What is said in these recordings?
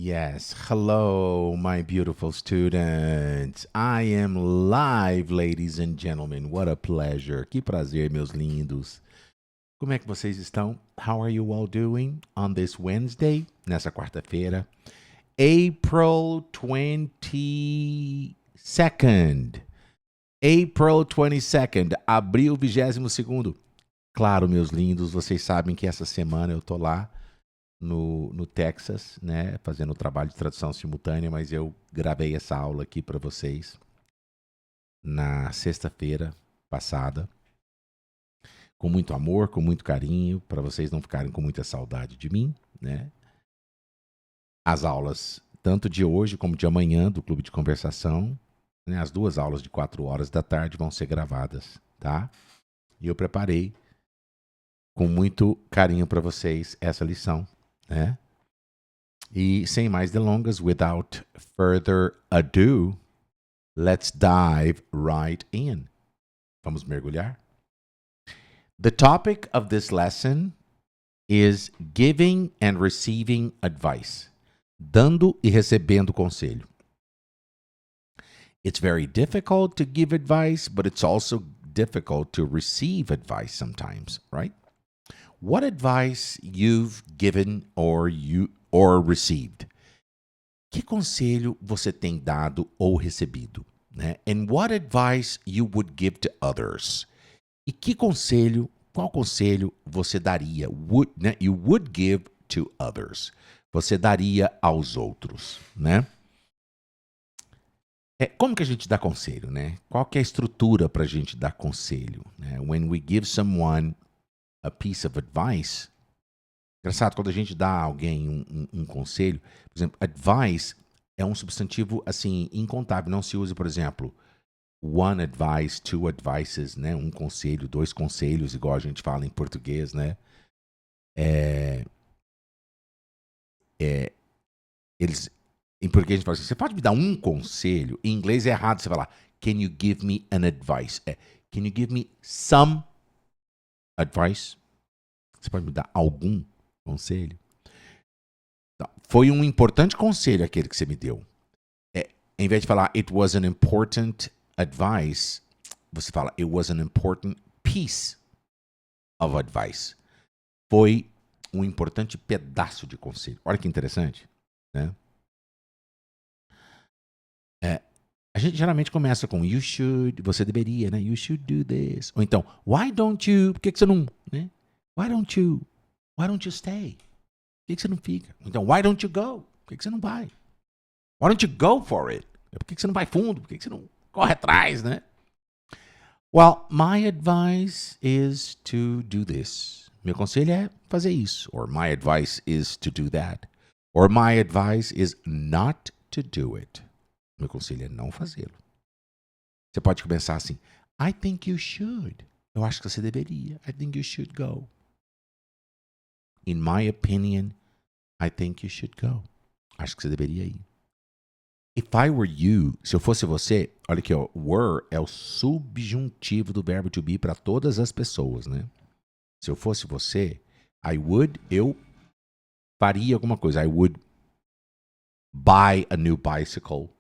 Yes, hello, my beautiful students. I am live, ladies and gentlemen. What a pleasure. Que prazer, meus lindos. Como é que vocês estão? How are you all doing on this Wednesday? Nessa quarta-feira, April 22nd. April 22nd, abril 22º. Claro, meus lindos, vocês sabem que essa semana eu tô lá no Texas, né, fazendo o trabalho de tradução simultânea, mas eu gravei essa aula aqui para vocês na sexta-feira passada, com muito amor, com muito carinho, para vocês não ficarem com muita saudade de mim, né? As aulas, tanto de hoje como de amanhã, do Clube de Conversação, né, as duas aulas de 4 horas da tarde vão ser gravadas, tá? E eu preparei com muito carinho para vocês essa lição, né? E sem mais delongas, without further ado, let's dive right in. Vamos mergulhar? The topic of this lesson is giving and receiving advice. Dando e recebendo conselho. It's very difficult to give advice, but it's also difficult to receive advice sometimes, right? What advice you've given or received? Que conselho você tem dado ou recebido, né? And what advice you would give to others? E que conselho, qual conselho você daria? Né? You would give to others. Você daria aos outros, né? Como que a gente dá conselho, né? Qual que é a estrutura para a gente dar conselho, né? When we give someone a piece of advice. Engraçado, quando a gente dá a alguém um conselho, por exemplo, advice é um substantivo, assim, incontável. Não se usa, por exemplo, one advice, two advices, né? Um conselho, dois conselhos, igual a gente fala em português, né? Em português a gente fala assim, você pode me dar um conselho? Em inglês é errado você falar, can you give me an advice? Can you give me some advice? Você pode me dar algum conselho? Então, foi um importante conselho aquele que você me deu. Em vez de falar it was an important advice, você fala it was an important piece of advice. Foi um importante pedaço de conselho. Olha que interessante, né? A gente geralmente começa com you should, você deveria, né? You should do this. Ou então, why don't you, por que você não, né? Why don't you stay? Por que você não fica? Então, why don't you go? Por que você não vai? Why don't you go for it? Por que você não vai fundo? Por que você não corre atrás, né? Well, my advice is to do this. Meu conselho é fazer isso. Or my advice is to do that. Or my advice is not to do it. Meu conselho é não fazê-lo. Você pode começar assim, I think you should. Eu acho que você deveria. I think you should go. In my opinion, I think you should go. Acho que você deveria ir. If I were you, se eu fosse você, olha aqui, ó, were é o subjuntivo do verbo to be para todas as pessoas, né? Se eu fosse você, eu faria alguma coisa. I would buy a new bicycle.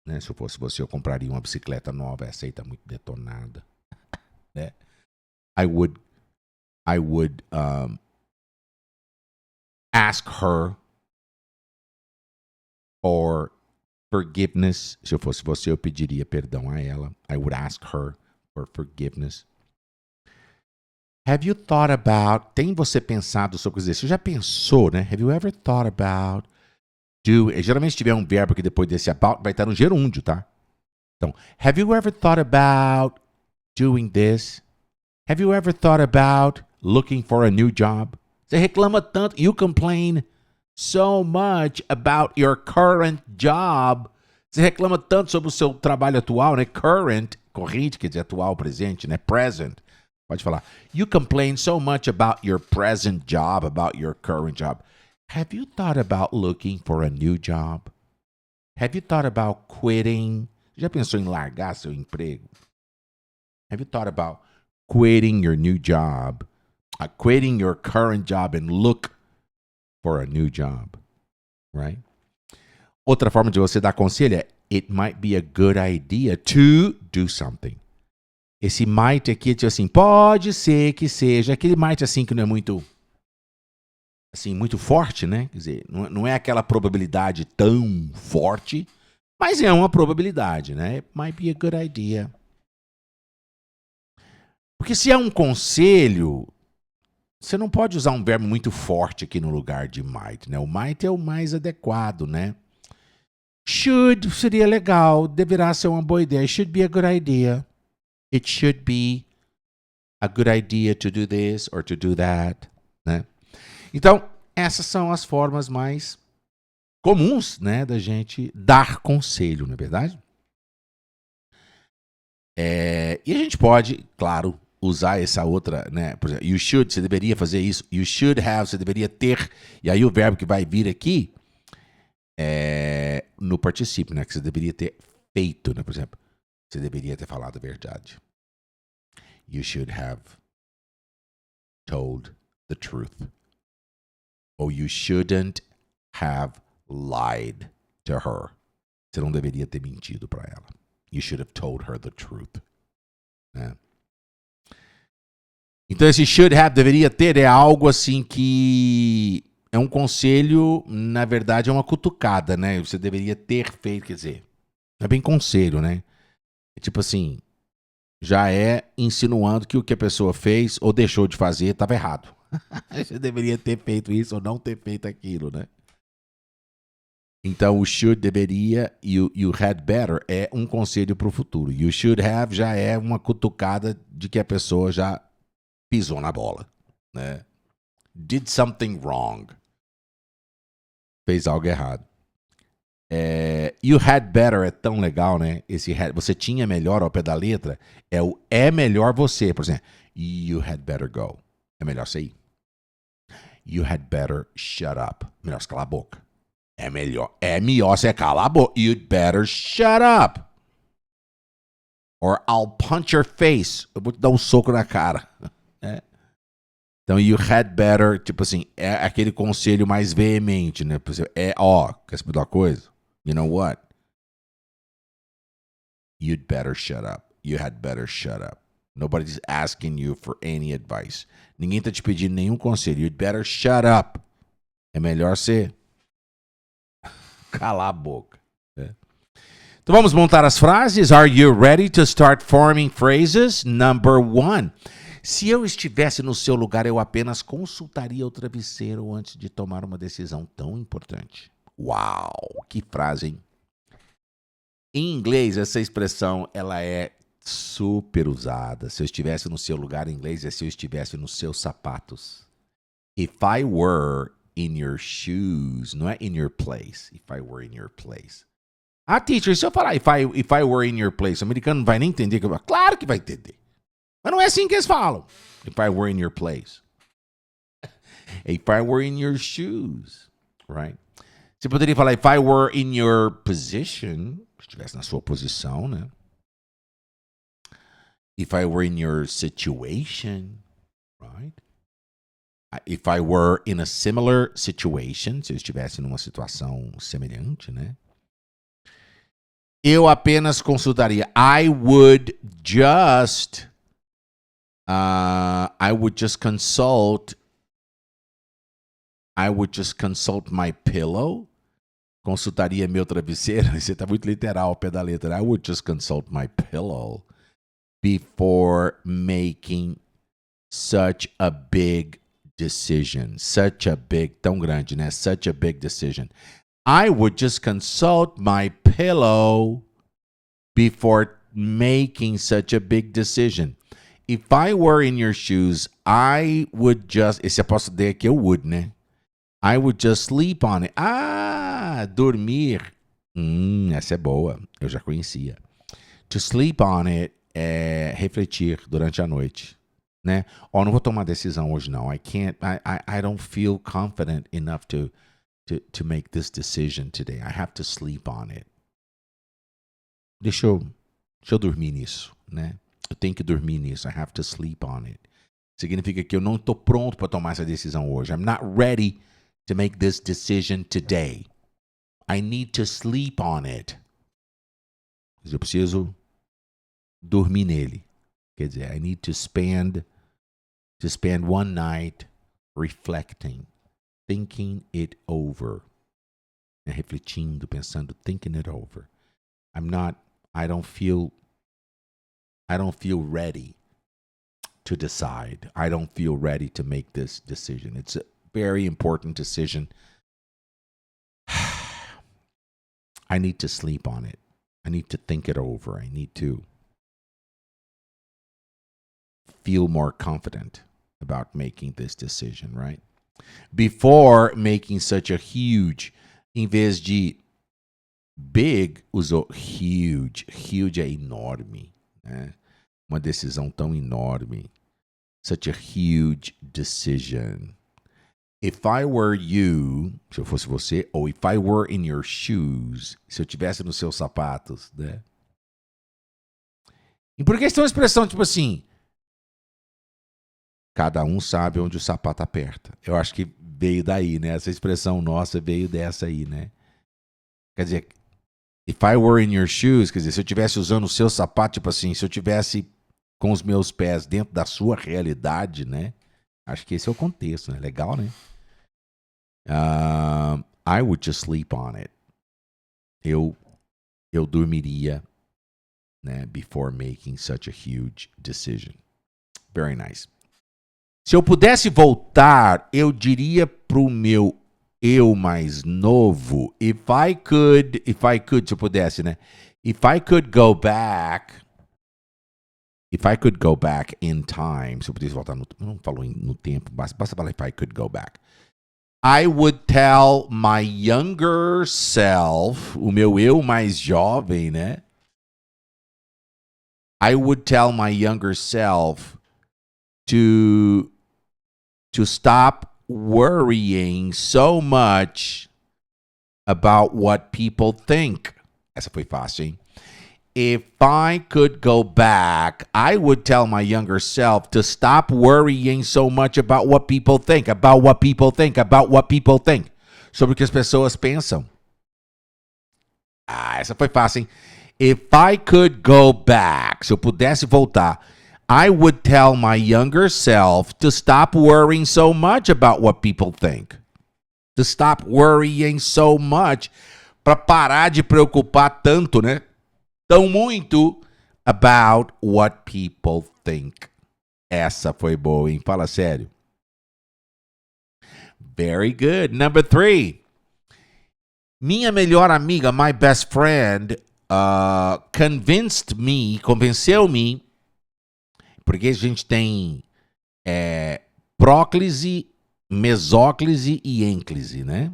Né? Se eu fosse você, eu compraria uma bicicleta nova. Essa aí tá muito detonada. Né? I would ask her for forgiveness. Se eu fosse você, eu pediria perdão a ela. I would ask her for forgiveness. Have you thought about... Tem você pensado sobre isso? Você já pensou, né? Have you ever thought about... Geralmente se tiver um verbo que depois desse about vai estar no gerúndio, tá? Então, have you ever thought about doing this? Have you ever thought about looking for a new job? Você reclama tanto, you complain so much about your current job. Você reclama tanto sobre o seu trabalho atual, né? Current, corrente, quer dizer atual, presente, né? Present. Pode falar. You complain so much about your present job, about your current job. Have you thought about looking for a new job? Have you thought about quitting? Já pensou em largar seu emprego? Have you thought about quitting your new job? Quitting your current job and look for a new job, right? Outra forma de você dar conselho é it might be a good idea to do something. Esse might aqui é tipo assim, pode ser que seja aquele might assim que não é muito assim, muito forte, né? Quer dizer, não é aquela probabilidade tão forte, mas é uma probabilidade, né? It might be a good idea. Porque se é um conselho, você não pode usar um verbo muito forte aqui no lugar de might, né? O might é o mais adequado, né? Should seria legal, deverá ser uma boa ideia. It should be a good idea. It should be a good idea to do this or to do that, né? Então, essas são as formas mais comuns, né, da gente dar conselho, não é verdade? E a gente pode, claro, usar essa outra, né? Por exemplo, you should, você deveria fazer isso. You should have, você deveria ter. E aí o verbo que vai vir aqui é no particípio, né? Que você deveria ter feito, né? Por exemplo, você deveria ter falado a verdade. You should have told the truth. Or you shouldn't have lied to her. Você não deveria ter mentido para ela. You should have told her the truth. Né? Então esse should have, deveria ter, é algo assim que é um conselho, na verdade é uma cutucada, né? Você deveria ter feito, quer dizer, não é bem conselho, né? É tipo assim, já é insinuando que o que a pessoa fez ou deixou de fazer estava errado. Você deveria ter feito isso ou não ter feito aquilo, né? Então, o should, deveria, e o you had better é um conselho para o futuro. You should have já é uma cutucada de que a pessoa já pisou na bola, né? Did something wrong. Fez algo errado. You had better é tão legal, né? Esse had, você tinha melhor ao pé da letra, é melhor você. Por exemplo, you had better go. É melhor você ir. You had better shut up. Melhor você calar a boca. É melhor você calar a boca. You'd better shut up. Or I'll punch your face. Eu vou te dar um soco na cara. É. Então, you had better, tipo assim, é aquele conselho mais veemente, né? Quer saber de uma coisa? You know what? You'd better shut up. You had better shut up. Nobody's asking you for any advice. Ninguém tá te pedindo nenhum conselho. You'd better shut up. É melhor você calar a boca. É. Então vamos montar as frases. Are you ready to start forming phrases? Number 1. Se eu estivesse no seu lugar, eu apenas consultaria o travesseiro antes de tomar uma decisão tão importante. Uau, que frase, hein? Em inglês, essa expressão ela é super usada. Se eu estivesse no seu lugar, em inglês é se eu estivesse nos seus sapatos. If I were in your shoes, não é in your place. If I were in your place. Teacher, se eu falar if I were in your place, o americano não vai nem entender. Claro que vai entender. Mas não é assim que eles falam. If I were in your place. If I were in your shoes. Right? Você poderia falar if I were in your position. Se estivesse na sua posição, né? If I were in your situation. Right? If I were in a similar situation. Se eu estivesse numa situação semelhante, né? Eu apenas consultaria. I would just consult. I would just consult my pillow. Consultaria meu travesseiro. Você está muito literal ao pé da letra. I would just consult my pillow before making such a big decision. Such a big, tão grande, né? Such a big decision. I would just consult my pillow before making such a big decision. If I were in your shoes, I would just... Esse aposto D aqui é o would, né? I would just sleep on it. Dormir. Essa é boa. Eu já conhecia. To sleep on it é refletir durante a noite, né? Não vou tomar decisão hoje não. I don't feel confident enough to make this decision today. I have to sleep on it. Deixa eu dormir nisso, né? Eu tenho que dormir nisso. I have to sleep on it. Significa que eu não estou pronto para tomar essa decisão hoje. I'm not ready to make this decision today. I need to sleep on it. Eu preciso dormir nele. Quer dizer, I need to spend one night reflecting, thinking it over. Refletindo, pensando, thinking it over. I don't feel ready to decide. I don't feel ready to make this decision. It's a very important decision. I need to sleep on it. I need to think it over. I need to feel more confident about making this decision, right? Before making such a huge, em vez de big, usou huge. Huge é enorme, né? Uma decisão tão enorme. Such a huge decision. If I were you, se eu fosse você, ou if I were in your shoes, se eu tivesse nos seus sapatos, né? Em português tem uma expressão tipo assim, cada um sabe onde o sapato aperta. Eu acho que veio daí, né? Essa expressão nossa veio dessa aí, né? Quer dizer, if I were in your shoes, quer dizer, se eu tivesse usando o seu sapato, tipo assim, se eu tivesse com os meus pés dentro da sua realidade, né? Acho que esse é o contexto, né? Legal, né? I would just sleep on it. Eu dormiria, né? Before making such a huge decision. Very nice. Se eu pudesse voltar, eu diria pro meu eu mais novo, if I could, se eu pudesse, né? If I could go back in time, se eu pudesse voltar não falou no tempo, basta falar if I could go back. I would tell my younger self, o meu eu mais jovem, né? I would tell my younger self to stop worrying so much about what people think. Essa foi fácil, hein? If I could go back, I would tell my younger self to stop worrying so much about what people think, sobre o que as pessoas pensam. Essa foi fácil, hein? If I could go back, se eu pudesse voltar, I would tell my younger self to stop worrying so much about what people think. To stop worrying so much, para parar de preocupar tanto, né? Tão muito about what people think. Essa foi boa, hein? Fala sério. Very good. Number 3. Minha melhor amiga, my best friend, convenceu-me, porque a gente tem próclise, mesóclise e ênclise, né?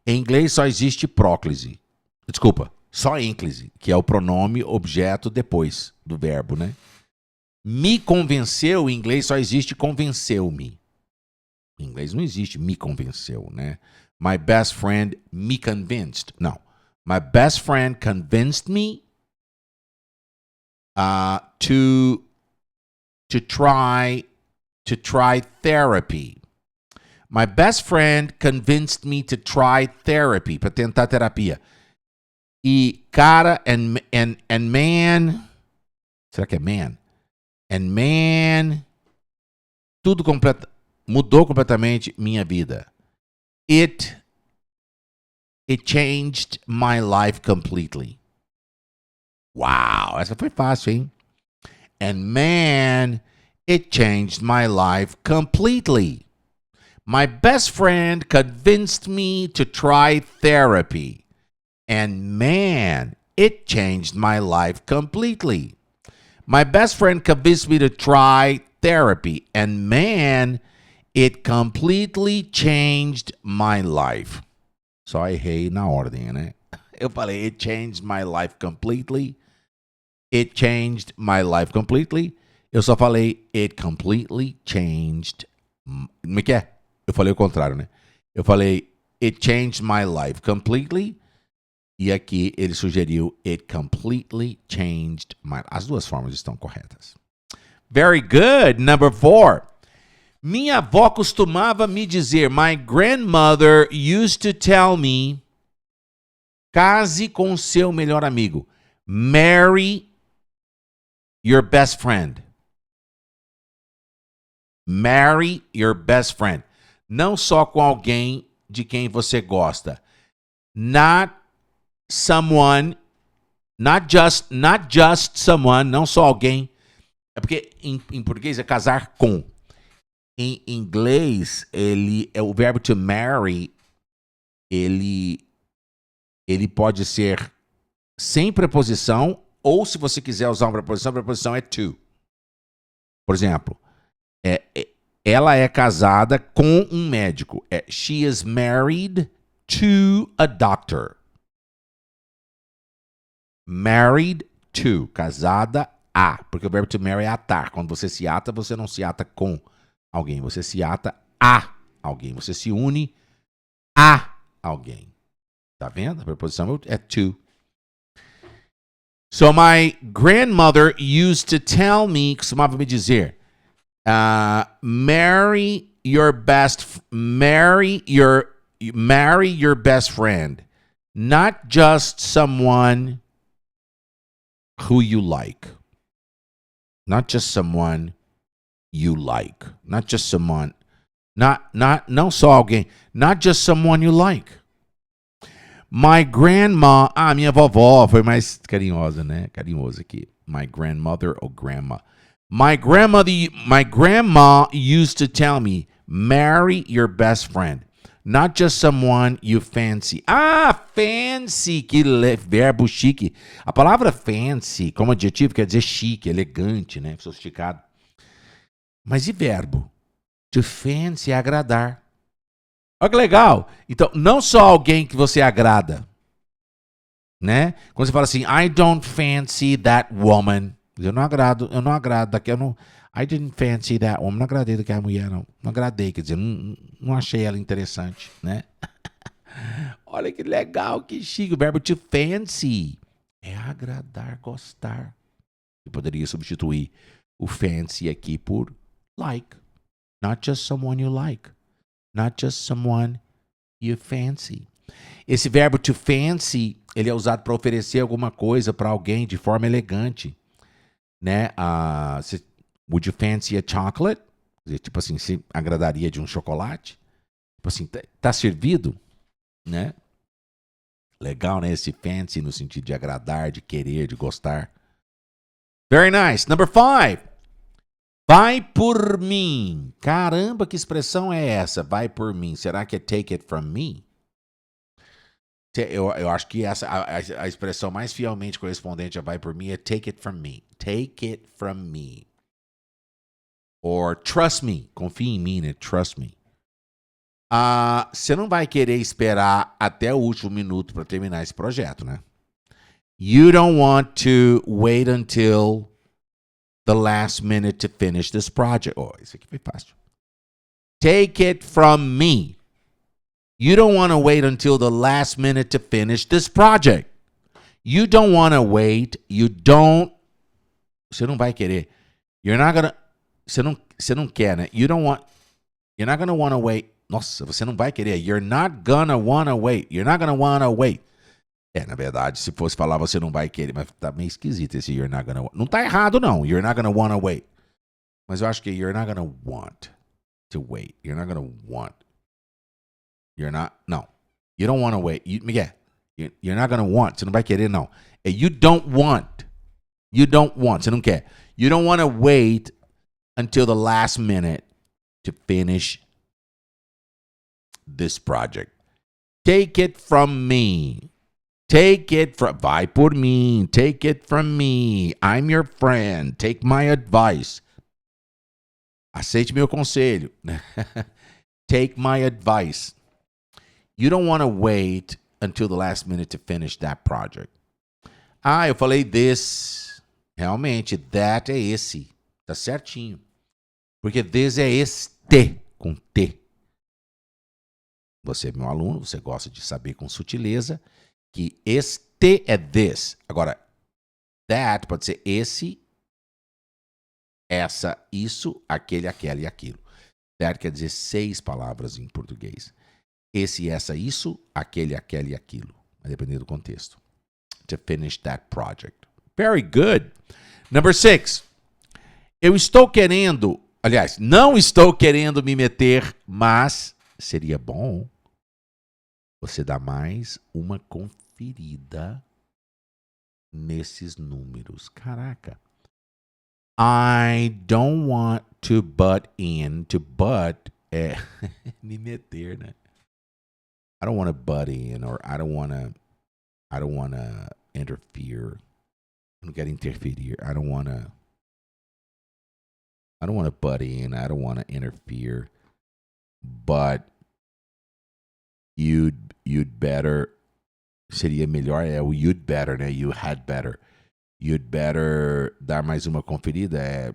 Em inglês só existe próclise. Desculpa. Só ênclise, que é o pronome objeto depois do verbo, né? Me convenceu, em inglês só existe convenceu-me. Em inglês não existe me convenceu, né? My best friend me convinced. Não. My best friend convinced me to try therapy. My best friend convinced me to try therapy, para tentar terapia. E cara, and man, será que é man? And man, mudou completamente minha vida. It changed my life completely. Uau, essa foi fácil, hein? And man, it changed my life completely. My best friend convinced me to try therapy. And man, it changed my life completely. My best friend convinced me to try therapy. And man, it completely changed my life. Só errei na ordem, né? Eu falei, it changed my life completely. It changed my life completely. Eu só falei, it completely changed. Como é que é? Eu falei o contrário, né? Eu falei, it changed my life completely. E aqui ele sugeriu, it completely changed my life. As duas formas estão corretas. Very good. Number 4. Minha avó costumava me dizer, my grandmother used to tell me, Case com seu melhor amigo. Marry your best friend. Marry your best friend. Não só com alguém de quem você gosta. Not someone, not just someone, não só alguém. É porque em português é casar com. Em inglês, o verbo to marry, ele pode ser sem preposição, ou se você quiser usar uma preposição, a preposição é to. Por exemplo, ela é casada com um médico. She is married to a doctor. Married to, casada a. Porque o verbo to marry é atar. Quando você se ata, você não se ata com alguém. Você se ata a alguém. Você se une a alguém. Tá vendo? A preposição é to. So my grandmother used to tell me, costumava me dizer, marry your best friend, not just someone who you like. Not just someone you like. Not just someone, não só alguém, not just someone you like. My grandma, minha vovó foi mais carinhosa, né? Carinhoso aqui. My grandmother or grandma. My grandma used to tell me, marry your best friend, not just someone you fancy. Fancy, que verbo chique. A palavra fancy, como adjetivo, quer dizer chique, elegante, né? Sofisticado. Mas e verbo? To fancy é agradar. Olha que legal. Então, não só alguém que você agrada, né? Quando você fala assim, I don't fancy that woman. Eu não agrado daquela, I didn't fancy that woman. Não agradei daquela mulher, não. Não agradei, quer dizer, não achei ela interessante, né? Olha que legal, que chique. O verbo to fancy é agradar, gostar. Eu poderia substituir o fancy aqui por like. Not just someone you like. Not just someone you fancy. Esse verbo to fancy, ele é usado para oferecer alguma coisa para alguém de forma elegante, né? Would you fancy a chocolate? Tipo assim, se agradaria de um chocolate? Tipo assim, tá servido, né? Legal, né? Esse fancy no sentido de agradar, de querer, de gostar. Very nice. Number 5. Vai por mim. Caramba, que expressão é essa? Vai por mim. Será que é take it from me? Eu acho que essa a expressão mais fielmente correspondente a vai por mim é take it from me. Take it from me. Or trust me. Confie em mim, né? Trust me. Você não vai querer esperar até o último minuto para terminar esse projeto, né? You don't want to wait until the last minute to finish this project. Isso aqui foi fácil. Take it from me. You don't want to wait until the last minute to finish this project. You don't want to wait. Você não vai querer. You're not gonna. Você não quer, né? You're not gonna want to wait. Nossa, você não vai querer. You're not gonna want to wait. You're not gonna want to wait. Na verdade, se fosse falar você não vai querer, mas tá meio esquisito esse you're not gonna. Não tá errado, não. You're not gonna wanna wait. Mas eu acho que you're not gonna want to wait. You're not gonna want. No. You don't wanna wait. You're not gonna want. Você não vai querer, não. You don't want. You don't want. Você não quer. You don't wanna wait until the last minute to finish this project. Take it from me. Vai por mim. Take it from me. I'm your friend. Take my advice. Aceite meu conselho. Take my advice. You don't want to wait until the last minute to finish that project. Eu falei this. Realmente, that é esse. Tá certinho. Porque this é este, com T. Você é meu aluno, você gosta de saber com sutileza que este é this. Agora, that pode ser esse, essa, isso, aquele, aquela e aquilo. That quer dizer 6 palavras em português. Esse, essa, isso, aquele, aquela e aquilo. Vai depender do contexto. To finish that project. Very good. Number 6. Eu estou querendo, aliás, não estou querendo me meter, mas seria bom você dar mais uma conferida nesses números. Caraca. I don't want to butt in. To butt é me meter, né? I don't want to butt in, or I don't want to interfere. Eu não quero interferir. I don't want to butt in. I don't want to interfere. But you'd better. Seria melhor o you'd better, né? You had better. You'd better dar mais uma conferida.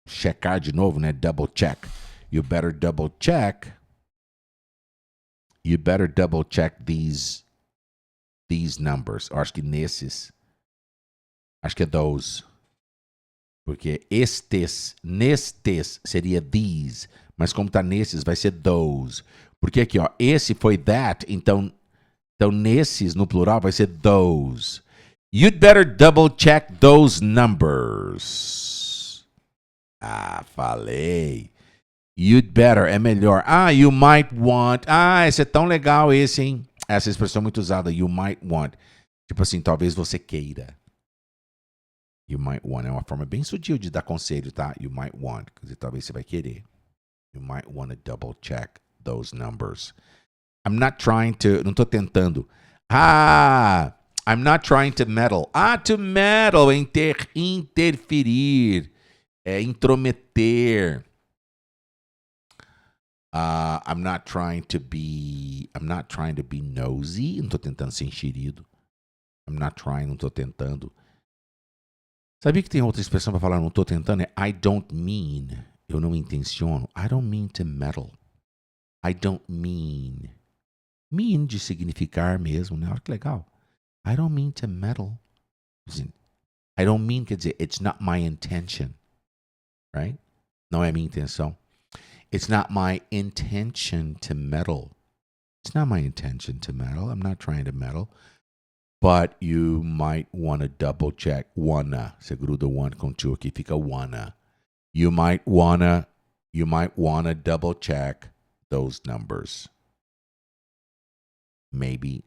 Checar de novo, né? Double check. You better double check. You better double check these numbers. Eu acho que nesses. Acho que é those. Porque nestes seria these. Mas como tá nesses, vai ser those. Porque aqui, ó, esse foi that. Então nesses, no plural, vai ser those. You'd better double check those numbers. Ah, falei. You'd better é melhor. Ah, you might want. Ah, esse é tão legal esse, hein? Essa expressão é muito usada. You might want. Tipo assim, talvez você queira. You might want. É uma forma bem sutil de dar conselho, tá? You might want. Quer dizer, talvez você vai querer. You might want to double check those numbers. I'm not trying to. Não tô tentando. I'm not trying to meddle. To meddle, interferir, intrometer. I'm not trying to be nosy. Não tô tentando ser enxerido. Não tô tentando. Sabia que tem outra expressão para falar não tô tentando? É I don't mean. Eu não intenciono. I don't mean to meddle. I don't mean. Mean de significar mesmo, né? Olha que legal. I don't mean to meddle. I don't mean quer dizer, it's not my intention. Right? Não é minha intenção. It's not my intention to meddle. It's not my intention to meddle. I'm not trying to meddle. But you might want to double check. Wanna. Você gruda one com two aqui, fica wanna. You might wanna double check those numbers. Maybe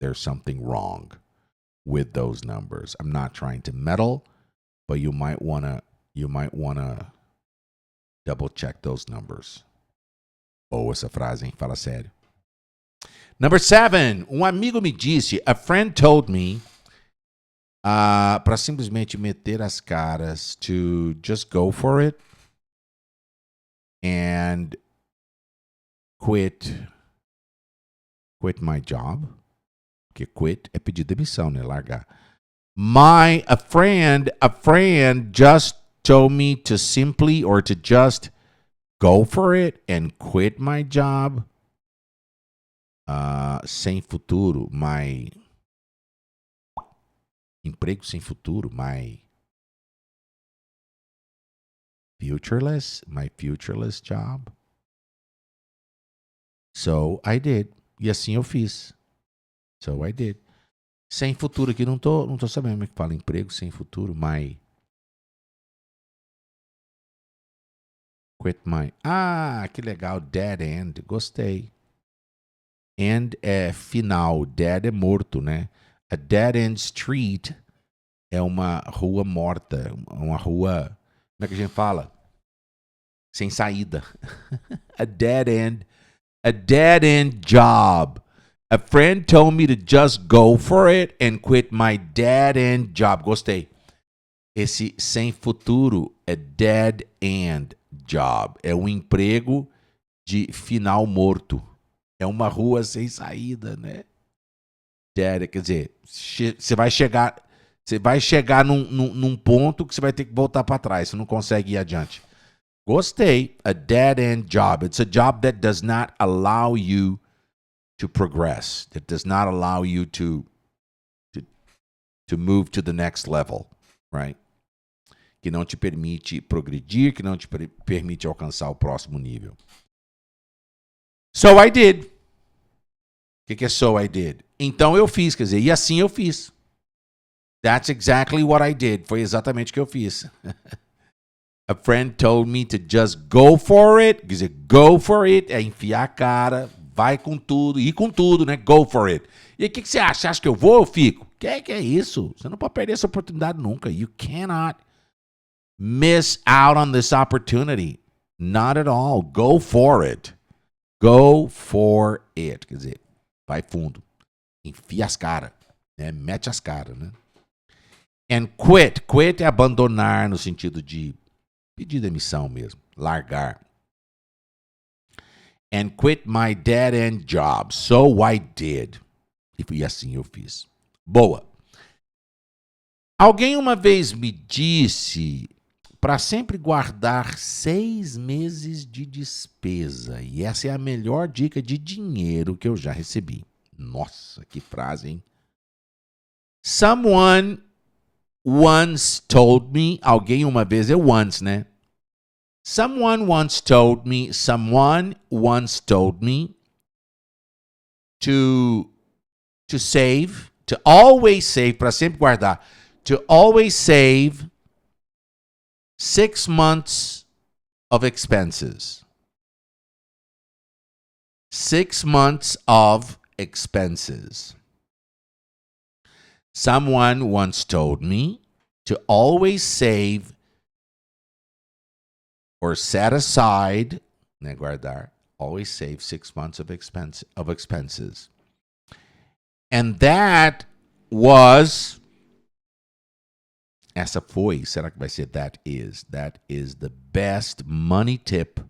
there's something wrong with those numbers. I'm not trying to meddle, but you might wanna double check those numbers. Boa essa frase, hein? Fala sério. Number 7. Um amigo me disse, a friend told me, para simplesmente meter as caras, to just go for it and quit my job. Porque quit é pedir demissão, né? Largar. A friend just told me to simply or to just go for it and quit my job. Sem futuro, my emprego sem futuro, my futureless job. So I did. E assim eu fiz. So I did. Sem futuro aqui, não tô sabendo como é que fala emprego sem futuro, my quit my. Que legal, dead end, gostei. End é final, dead é morto, né? A dead end street é uma rua morta, uma rua, como é que a gente fala? Sem saída. A dead end job. A friend told me to just go for it and quit my dead end job. Gostei. Esse sem futuro é dead end job. É um emprego de final morto. É uma rua sem saída, né? Dead, quer dizer, você vai chegar num ponto que você vai ter que voltar para trás. Você não consegue ir adiante. Gostei. A dead end job. It's a job that does not allow you to progress. That does not allow you to move to the next level, right? Que não te permite progredir, que não te permite alcançar o próximo nível. So I did. que é so I did? Então eu fiz, quer dizer, e assim eu fiz. That's exactly what I did. Foi exatamente o que eu fiz. A friend told me to just go for it. Quer dizer, go for it é enfiar a cara, vai com tudo, ir com tudo, né? Go for it. E o que você acha? Você acha que eu vou ou fico? Que é isso? Você não pode perder essa oportunidade nunca. You cannot miss out on this opportunity. Not at all. Go for it. Go for it. Quer dizer, vai fundo. Enfia as caras. Né? Mete as caras, né? And quit. Quit é abandonar no sentido de pedir demissão mesmo. Largar. And quit my dead-end job. So I did. E assim eu fiz. Boa. Alguém uma vez me disse para sempre guardar 6 meses de despesa. E essa é a melhor dica de dinheiro que eu já recebi. Nossa, que frase, hein? Someone once told me. Alguém uma vez é once, né? Someone once told me to save, to always save, para sempre guardar, to always save 6 months of expenses. 6 months of expenses. Someone once told me to always save or set aside, né, guardar, always save 6 months of expenses. And that was, essa foi, será que vai ser that is the best money tip.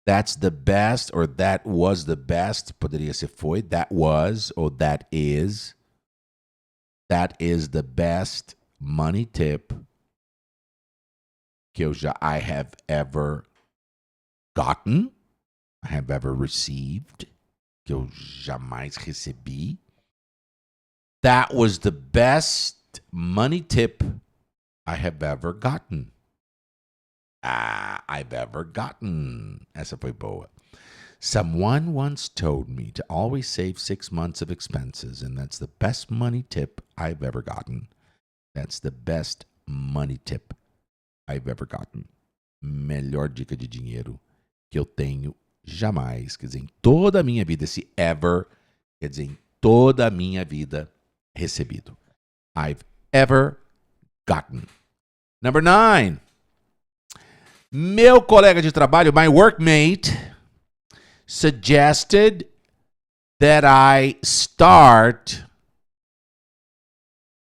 That's the best, or that was the best, poderia ser foi, that was, or that is the best money tip que I have ever gotten, I have ever received, que eu jamais recebi. That was the best money tip I have ever gotten. I've ever gotten. Essa foi boa. Someone once told me to always save 6 months of expenses, and that's the best money tip I've ever gotten. That's the best money tip I've ever gotten. Melhor dica de dinheiro que eu tenho jamais, quer dizer, em toda a minha vida, esse ever, quer dizer, em toda a minha vida recebido. I've ever gotten. Number 9. Meu colega de trabalho, my workmate, suggested that I start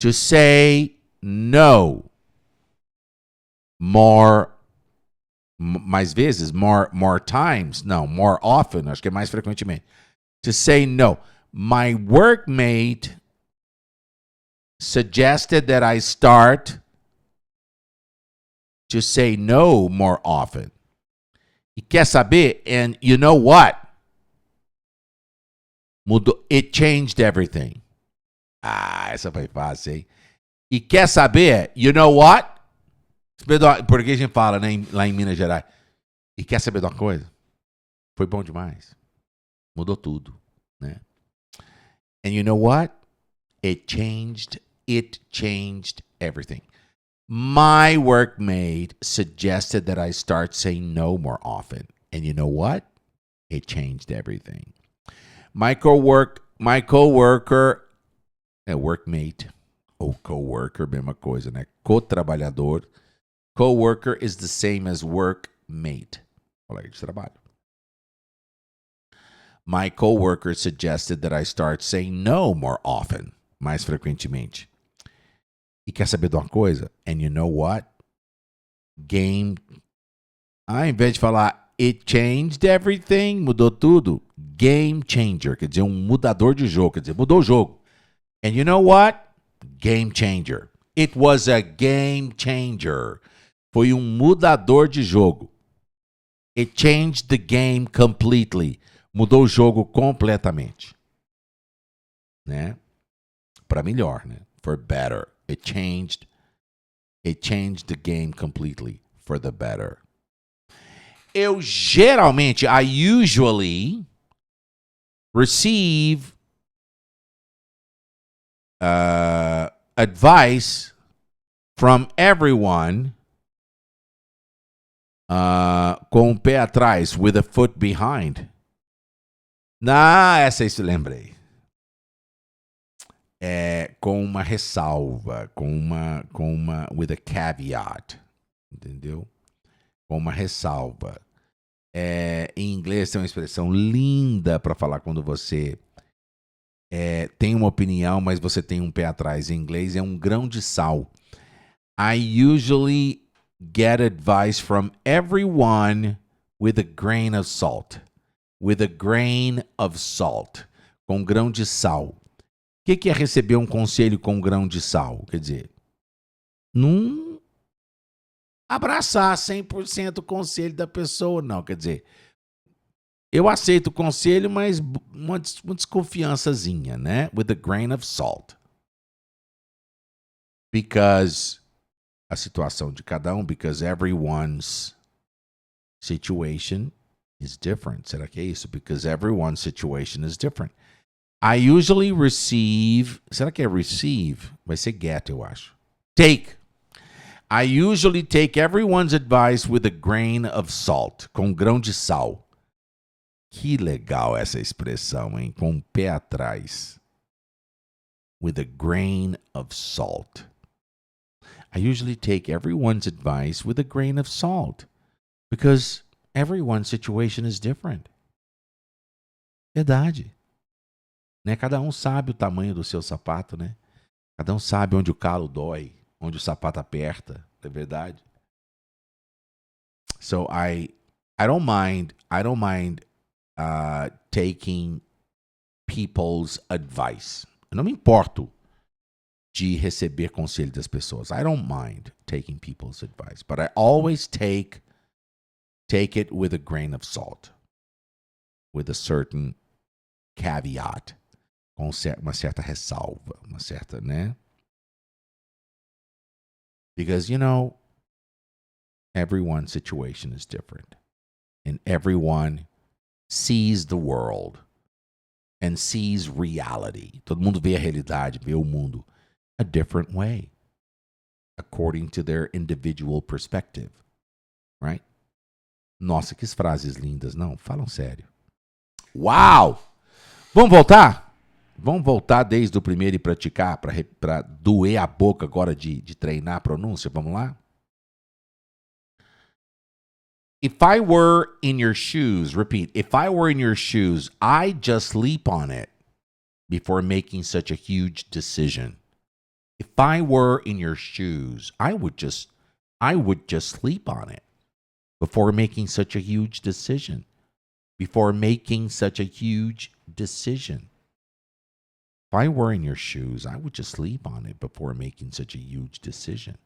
to say no mais vezes, more times, não, more often, acho que é mais frequentemente. To say no. My workmate suggested that I start to say no more often. E quer saber? And you know what? Mudou. It changed everything. Essa foi fácil, hein? E quer saber? You know what? Porque a gente fala, né, lá em Minas Gerais. E quer saber de uma coisa? Foi bom demais. Mudou tudo, né? And you know what? It changed everything. My workmate suggested that I start saying no more often. And you know what? It changed everything. My coworker, workmate, ou coworker, mesma coisa, né? Co-trabalhador. Coworker is the same as workmate. Colega de trabalho. My coworker suggested that I start saying no more often. Mais frequentemente. E quer saber de uma coisa? And you know what? Ao invés de falar it changed everything, mudou tudo. Game changer, quer dizer, mudador de jogo. Quer dizer, mudou o jogo. And you know what? Game changer. It was a game changer. Foi mudador de jogo. It changed the game completely. Mudou o jogo completamente. Né? Para melhor, né? For better. It changed the game completely for the better. Eu geralmente, I usually receive advice from everyone com o pé atrás, with a foot behind. Essa aí se lembrei. Com uma ressalva, with a caveat, entendeu? Com uma ressalva. Em inglês tem uma expressão linda para falar quando você tem uma opinião, mas você tem um pé atrás. Em inglês é um grão de sal. I usually get advice from everyone with a grain of salt. With a grain of salt. Com grão de sal. O que é receber um conselho com grão de sal? Quer dizer, não abraçar 100% o conselho da pessoa, não. Quer dizer, eu aceito o conselho, mas uma desconfiançazinha, né? With a grain of salt. Because a situação de cada um, because everyone's situation is different. Será que é isso? Because everyone's situation is different. I usually receive... Será que é receive? Vai ser get, eu acho. Take. I usually take everyone's advice with a grain of salt. Com grão de sal. Que legal essa expressão, hein? Com o pé atrás. With a grain of salt. I usually take everyone's advice with a grain of salt. Because everyone's situation is different. Verdade. Né? Cada um sabe o tamanho do seu sapato, né? Cada um sabe onde o calo dói, onde o sapato aperta, é verdade? So I don't mind taking people's advice. Eu não me importo de receber conselho das pessoas. I don't mind taking people's advice, but I always take it with a grain of salt, with a certain caveat. Com uma certa ressalva, uma certa, né? Because, everyone's situation is different. And everyone sees the world and sees reality. Todo mundo vê a realidade, vê o mundo a different way, according to their individual perspective. Right? Nossa, que frases lindas, não? Falam sério. Uau! Vamos voltar? Vamos voltar desde o primeiro e praticar para doer a boca agora de treinar a pronúncia? Vamos lá? If I were in your shoes, repeat, if I were in your shoes, I'd just leap on it before making such a huge decision. If I were in your shoes, I would just sleep on it before making such a huge decision. Before making such a huge decision. If I were in your shoes, I would just sleep on it before making such a huge decision.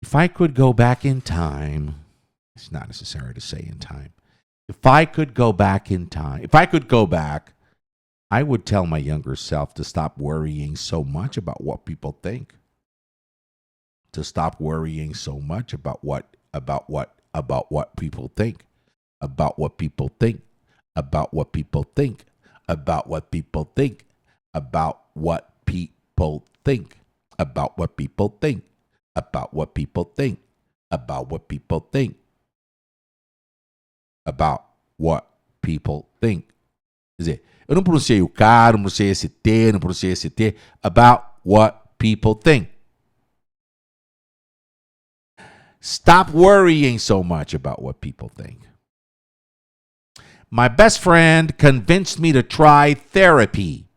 If I could go back in time, it's not necessary to say in time. If I could go back in time, if I could go back, I would tell my younger self to stop worrying so much about what people think. To stop worrying so much about what people think. About what people think. About what people think. About what people think. About what people think. About what people think. About what people think. About what people think. About what people think. Quer dizer, eu não pronunciei o K, não pronunciei esse T, não pronunciei esse T. About what people think. Stop worrying so much about what people think. My best friend convinced me to try therapy.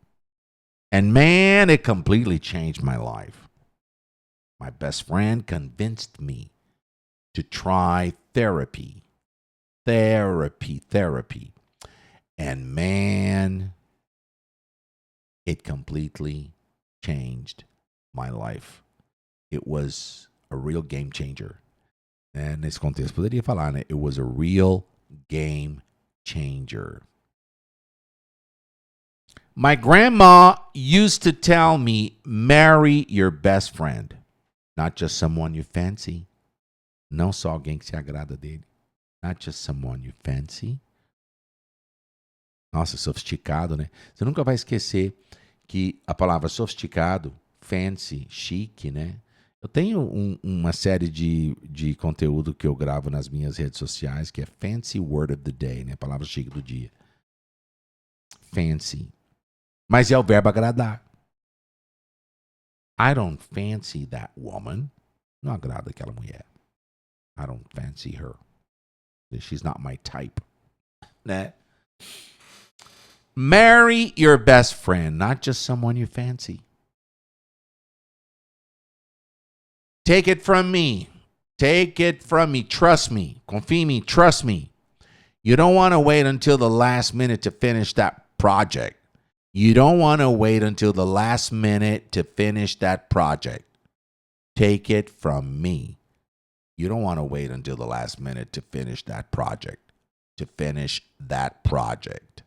And man, it completely changed my life. My best friend convinced me to try therapy. Therapy. And man, it completely changed my life. It was a real game changer. Nesse contexto, poderia falar, né? It was a real game changer. My grandma used to tell me, marry your best friend. Not just someone you fancy. Não só alguém que se agrada dele. Not just someone you fancy. Nossa, sofisticado, né? Você nunca vai esquecer que a palavra sofisticado, fancy, chique, né? Eu tenho uma série de conteúdo que eu gravo nas minhas redes sociais, que é Fancy Word of the Day, né? Palavra chique do dia. Fancy. Mas é o verbo agradar. I don't fancy that woman. Não agrada aquela mulher. I don't fancy her. She's not my type. Né? Marry your best friend, not just someone you fancy. Take it from me. Take it from me. Trust me. Confia em mim. Trust me. You don't want to wait until the last minute to finish that project. You don't want to wait until the last minute to finish that project. Take it from me. You don't want to wait until the last minute to finish that project. To finish that project.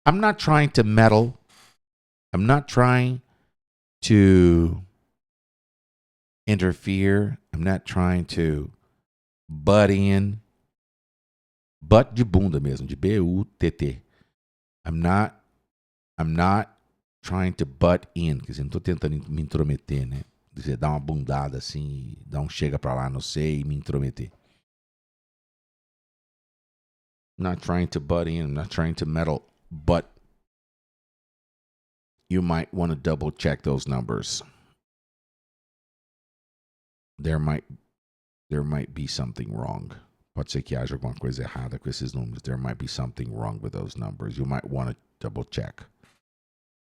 I'm not trying to meddle. I'm not trying to interfere. I'm not trying to butt in. Butt de bunda mesmo, de B-U-T-T. I'm not trying to butt in. Quer dizer, não tô tentando me intrometer, né? Quer dizer, dar uma bundada assim, dar um chega pra lá, não sei, e me intrometer. I'm not trying to butt in. I'm not trying to meddle. But you might want to double check those numbers. There might be something wrong. Pode ser que haja alguma coisa errada com esses números. There might be something wrong with those numbers. You might want to double check.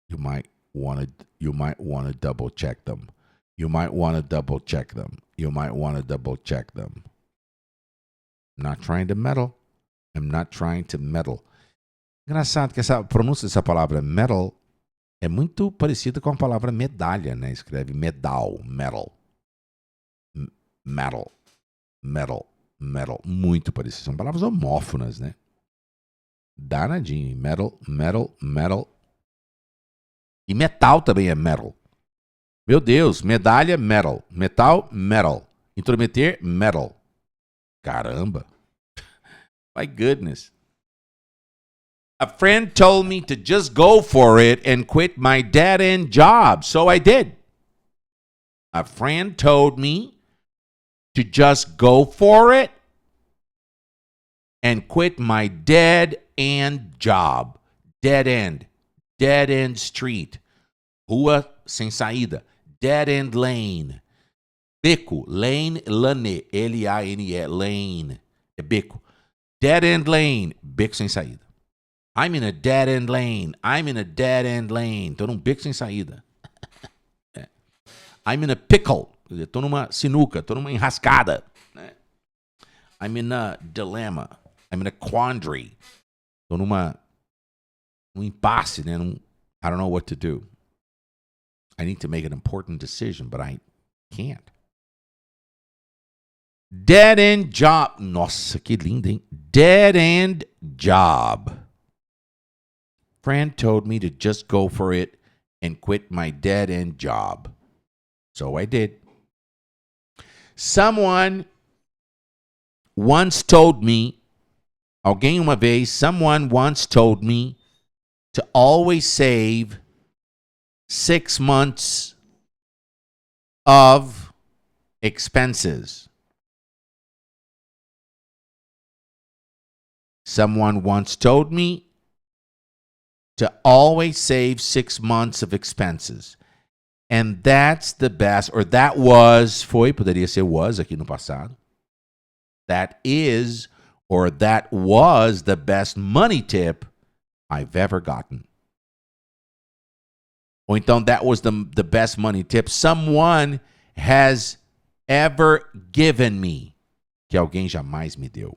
You might want to double check them. You might want to double check them. You might want to double check them. I'm not trying to meddle. I'm not trying to meddle. Engraçado que essa pronúncia dessa palavra metal é muito parecida com a palavra medalha, né? Escreve metal. Metal. Muito parecido. São palavras homófonas, né? Danadinho. Metal. E metal também é metal. Meu Deus, medalha, metal. Metal. Intrometer, metal. Caramba. My goodness. A friend told me to just go for it and quit my dead-end job, so I did. A friend told me to just go for it and quit my dead-end job. Dead-end street. Rua sem saída. Dead-end lane. Beco. Lane, lane. L-A-N-E. Lane. É beco. Dead-end lane. Beco sem saída. I'm in a dead-end lane. Tô num beco sem saída. É. I'm in a pickle. Quer dizer, tô numa sinuca, tô numa enrascada. Né? I'm in a dilemma. I'm in a quandary. Tô num impasse, né? I don't know what to do. I need to make an important decision, but I can't. Dead-end job. Nossa, que lindo, hein? Dead-end job. Friend told me to just go for it and quit my dead-end job. So I did. Someone once told me, someone once told me to always save 6 months of expenses. Someone once told me to always save 6 months of expenses. And that's the best, or that was, poderia ser was aqui no passado. That is, or that was the best money tip I've ever gotten. Ou então, that was the best money tip someone has ever given me. Que alguém jamais me deu.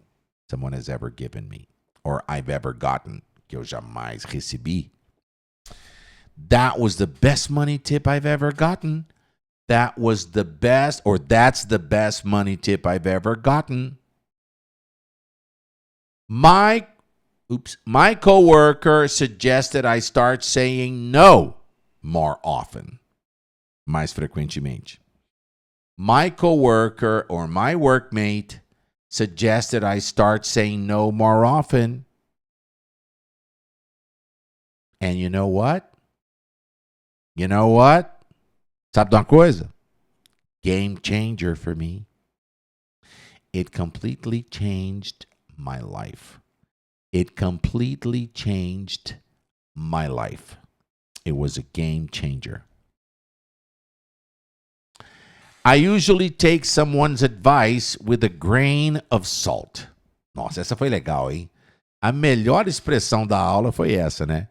Someone has ever given me. Or I've ever gotten. Que eu jamais recebi. That was the best money tip I've ever gotten. That was the best, or that's the best money tip I've ever gotten. My coworker suggested I start saying no more often. Mais frequentemente. My coworker or my workmate suggested I start saying no more often. And you know what? You know what? Sabe de uma coisa? Game changer for me. It completely changed my life. It completely changed my life. It was a game changer. I usually take someone's advice with a grain of salt. Nossa, essa foi legal, hein? A melhor expressão da aula foi essa, né?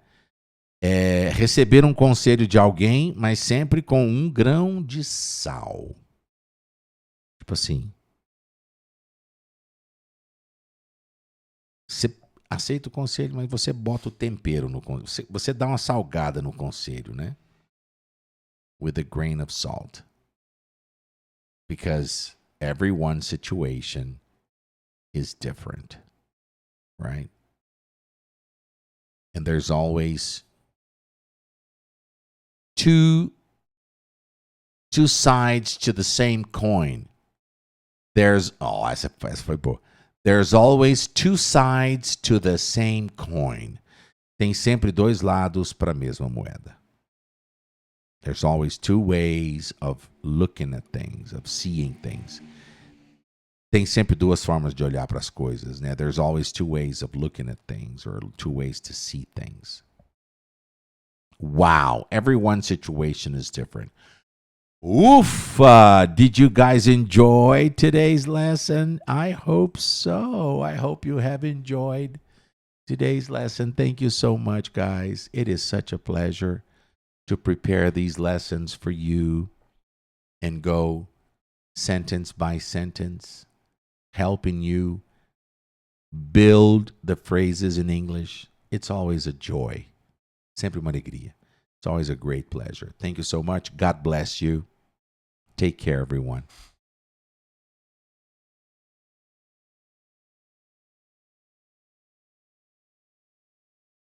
Receber um conselho de alguém, mas sempre com um grão de sal. Tipo assim, você aceita o conselho, mas você bota o tempero no conselho. Você dá uma salgada no conselho, né? With a grain of salt. Because everyone's situation is different, right? And there's always two sides to the same coin. Essa foi boa. There's always two sides to the same coin. Tem sempre dois lados para a mesma moeda. There's always two ways of looking at things, of seeing things. Tem sempre duas formas de olhar para as coisas, né? There's always two ways of looking at things, or two ways to see things. Wow, everyone's situation is different. Ufa! Did you guys enjoy today's lesson? I hope so. I hope you have enjoyed today's lesson. Thank you so much, guys. It is such a pleasure to prepare these lessons for you and go sentence by sentence, helping you build the phrases in English. It's always a joy. Sempre uma alegria. It's always a great pleasure. Thank you so much. God bless you. Take care, everyone.